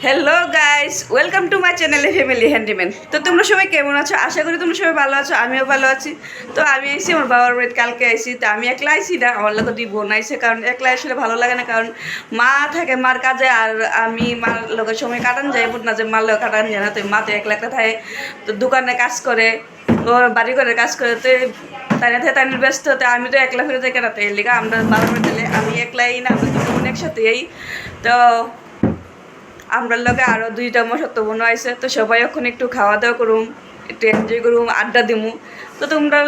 Hello guys, welcome to my channel family handyman. তো তোমরা সবাই কেমন আছো? আশা করি তোমরা সবাই ভালো আছো, আমিও ভালো আছি। তো আমি এসেছি আমার বাবার বাড়িতে, কালকে আইসি। তো আমি একলা আইসি না, আমার লোক দুই বোন আইসে, কারণ একলা আসলে ভালো লাগে না, কারণ মা থাকে মার কাজে, আর আমি মার লোকের সময় কাটান যাই না, যে মার লোক কাটান যায় না। তো মা তো একলা একটা থাকে, তো দোকানে কাজ করে, ওর বাড়ি ঘরে কাজ করে, তো তাই না তাই ব্যস্ত হতে আমি তো একলা ফিরে যাই কেনাতে। এর লিগা আমরা বাবার বাড়িতে আমি একলাই না, আমরা দুটো বোন একসাথেই। তো আমরা লগে আরও দুইটা মশাত বোন আইসে, তো সবাই এখন একটু খাওয়া দাওয়া করুম, একটু এনজয় করুম, আড্ডা দিমু। তো তোমরা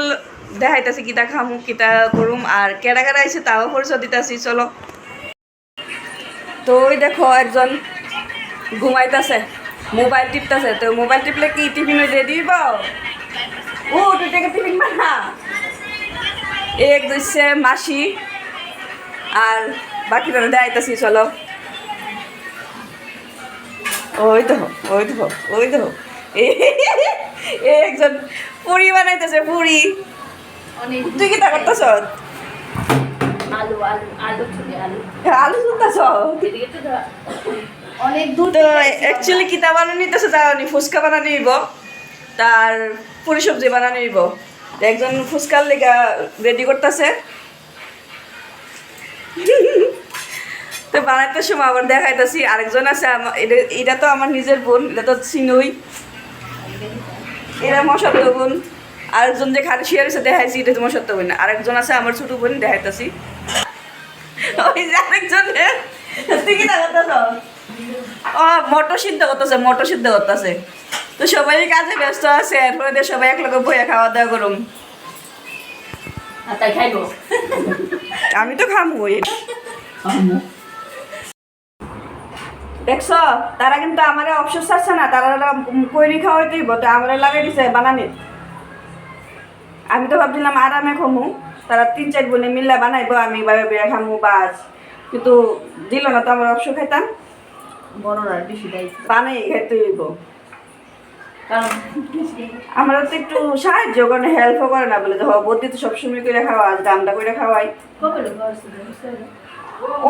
দেখাইতেছি কিতা খামু কিতা করুম, আর কেডা কেডা আইসে তাও পরিচয় দিতেছি, চলো। তো ওই দেখো একজন ঘুমাইতেছে, মোবাইল টিপতেছে। তো মোবাইল টিপলে কি টিফিন রেডি দিব? ও তুই থেকে টিফিন বানা। এক দিচ্ছে মাসি, আর বাকিটা দেখাইতেছি, চলো। ওই তো ওই তো ওই তো একজন পুরি বানাইতেছে, পুরি। তুই কি তা করতেছ? আলু আলু আলু ছুটি আলু আলু শুনতেছ? অনেক দূর। তো অ্যাকচুয়ালি কিতা বানানো নিতেছে জানি, ফুচকা বানানো নিব, তার পুরি সবজি বানানো নিব। একজন ফুচকার লেগা রেডি করতেছে। তো বানাইতে সময় আবার দেখাইতেছি আরেকজন আছে, এটা তো আমার নিজের বোন, এটা তো চিনুই, এরা মশাত্ত বোন। আরেকজন যে খালি শিয়ার এসে দেখাইছি, এটা তো মশাত্ত বোন। আরেকজন আছে আমার ছোট বোন, দেখাইতেছি। ওই যে আরেকজন, তুই কি করতেছ? ও মটর সিদ্ধ করতেছে, মটর সিদ্ধ করতেছে। তো সবাই কাজে ব্যস্ত আছে, এরপরে সবাই এক লগে বইয়া খাওয়া দাওয়া করুম। তাই খাইব, আমি তো খামু। দেখছ, তারা কিন্তু আমার অপশন ছাড়ছে না, তারা কইরি খাওয়াই দিব, তো আমার লাগাই দিছে বানানি। আমি তো ভাবছিলাম আরামে খামু, তারা 3-4 বোনে মিল্লা বানাইবো, আমি বাইরে বেড়ে খামু বাস, কিন্তু দিল না। তো আমার অপশন খাইতাম, বড়রা বেশি দায়িত্ব বানাই খাইতে হইব। কারণ আমরা তো একটু সাহায্য করে না, হেল্পও করে না, বলে যে বদ্যি তো সবসময় করে খাওয়া, আজ দামটা করে খাওয়াই। কবে লোক আসছে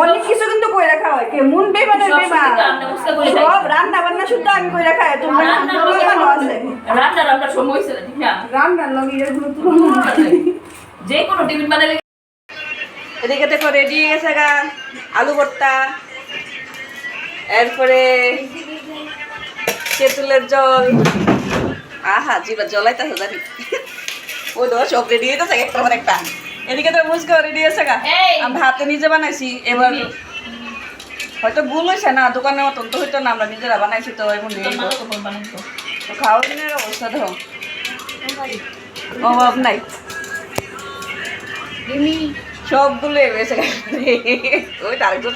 অনেক কিছু কিন্তু কইরা খাওয়াই, কে মন বেমানে সব রান্না বান্না শুদ্ধ আমি কইরা খাই। তোমরা ভালো আছে রান্না সময় হইছে না, রান্নার লগে এগুলো তুলনা যে কোনো টিফিন বানালে। এদিকে দেখো রেডি হয়ে গেছে গা আলু ভর্তা, এরপরে তেঁতুলের জল। আহা জিবা জ্বলাইতেছে জানি। ওই তো সব রেডি হইতেছে একটা পর একটা। এদিকে তো মুসকা রেডি আছে গা, আমি হাতে নিজে বানাইছি। এবার হয়তো ভুল হয়েছে না, দোকানের মতন তো হইতো না, আমরা নিজেরা বানাইছি। তো এমন তো খাওয়া দিনের অবস্থা দেখো, অভাব নাই, সবগুলো এসে ওই আরেকজন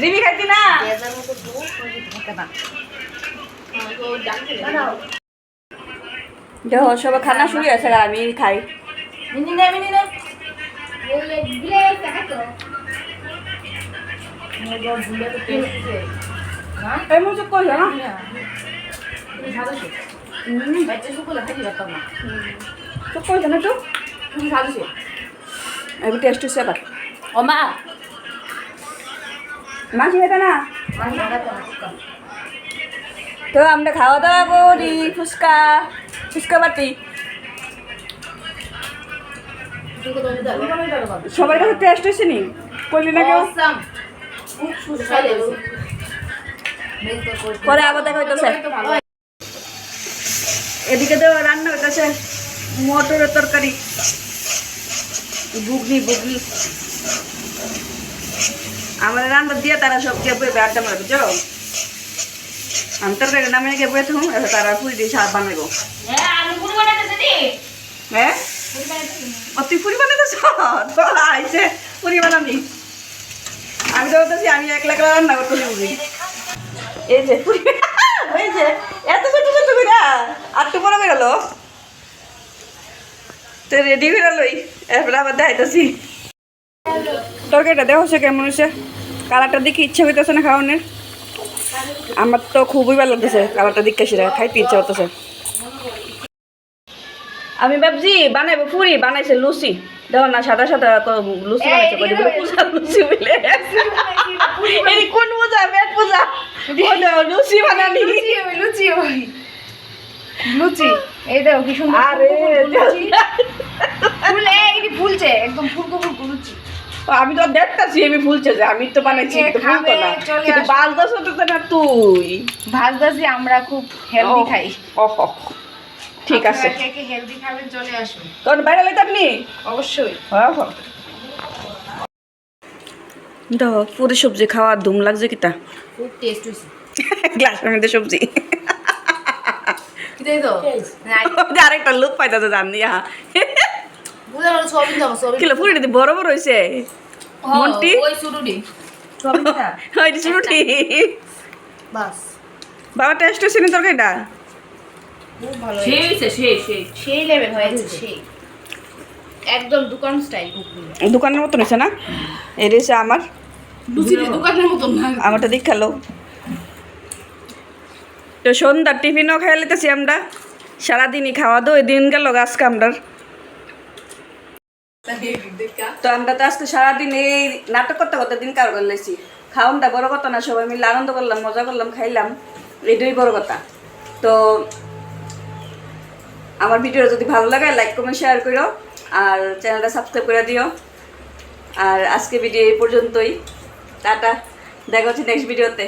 রিমি খাইতি না। দেখো সবাই খানা শুরু আছে, আমি খাই। এমন চুপ করছো না, চুপ করছো না একটু, এবার টেস্ট হচ্ছে আবার। ও মা মাছি খেতে না। তো আমরা খাওয়া দাওয়া করি, ফুচকা ফুচকা বাটি। সবার কাছে টেস্ট হয়েছে নি, করলি না কেউ? পরে আবার দেখা হইতেছে। এদিকে তো রান্না হইতেছে মটরের তরকারি, বুগনি বুগনি। আমার রান্না দিয়ে তারা সব কে বই আড্ডা মারবে, বুঝছো? আমি তরকারি নামে গিয়ে বই থাকুন, এবার তারা পুরি দিয়ে সার বানাবো। হ্যাঁ তুই পুরি বানাইতেছ? আইসে পুরি বানাবি। আমি তো বলতেছি আমি একলা একলা রান্না করতেছি বুঝি। এই যে পুরি হয়েছে, এত ছোট ছোট করে আটটু বড় করে গেল। তো রেডি হয়ে গেলই, এরপরে আবার দেখাইতেছি তরকারিটা। দেখো সে কেমন হয়েছে, কালারটা দেখে ইচ্ছা হইতেছে না খাওয়ানোর। আমার তো খুবই ভালো লাগতেছে কালারটা দেখে, সেটা খাইতে ইচ্ছা হতেছে। আমি ভাবছি বানাইবো পুরি, বানাইছে লুচি। দেখো না সাদা সাদা লুচি বানাইছে, লুচি বলে। কোন পূজা? পেট পূজা। লুচি বানানি লুচি এই দেখো কি সুন্দর আরে লুচি ফুলে এই ফুলছে একদম ফুলকো ফুলকো লুচি আমি তো দেখতাছি আমি ফুলছে যে আমি তো বানাইছি কিন্তু ফুলতো না খাবে, চলে কিন্তু আসো। বাল দশ তো না তুই ভাজদাসি আমরা খুব হেলদি খাই ওহ ঠিক আছে কে কে হেলদি খাবেন চলে আসুন কোন বাইরে লাইতে আপনি অবশ্যই হ্যাঁ দেখো পুরি সবজি খাওয়া ধুম লাগছে কিতা খুব টেস্ট হইছে গ্লাসের মধ্যে সবজি কি দেই তো আরেকটা লোক পাইতাছে জান দিয়া বুঝা গেল সবই দাও সবই কিলো পুরিটা দিয়ে বড় বড় হয়েছে মন্টি ওই সুরুডি সবই না হয়নি শুনুটি বাস বাবা টেস্ট হয়েছে নি তরকারিটা খুব ভালো সেই হইছে সেই সেই লেভেল হয়েছে সেই একদম দোকান স্টাইল ঘুগনি দোকানের মতন হয়েছে না এটা হচ্ছে আমার লুচির দোকানের মতন না আমারটা দেখ খেলো তো সন্ধ্যার টিফিনও খাই লিতেছি আমরা সারাদিনই খাওয়া দো দিন গেল আজকে আমরা তো আমরা তো আজকে সারাদিন এই নাটক করতে করতে দিন কার করে লেছি খাওয়ানটা বড় কথা না সবাই মিলে আনন্দ করলাম মজা করলাম খাইলাম এটাই বড় কথা তো আমার ভিডিওটা যদি ভালো লাগে লাইক কমেন্ট শেয়ার করো আর চ্যানেলটা সাবস্ক্রাইব করে দিও আর আজকে ভিডিও এই পর্যন্তই টাটা দেখা হচ্ছে নেক্সট ভিডিওতে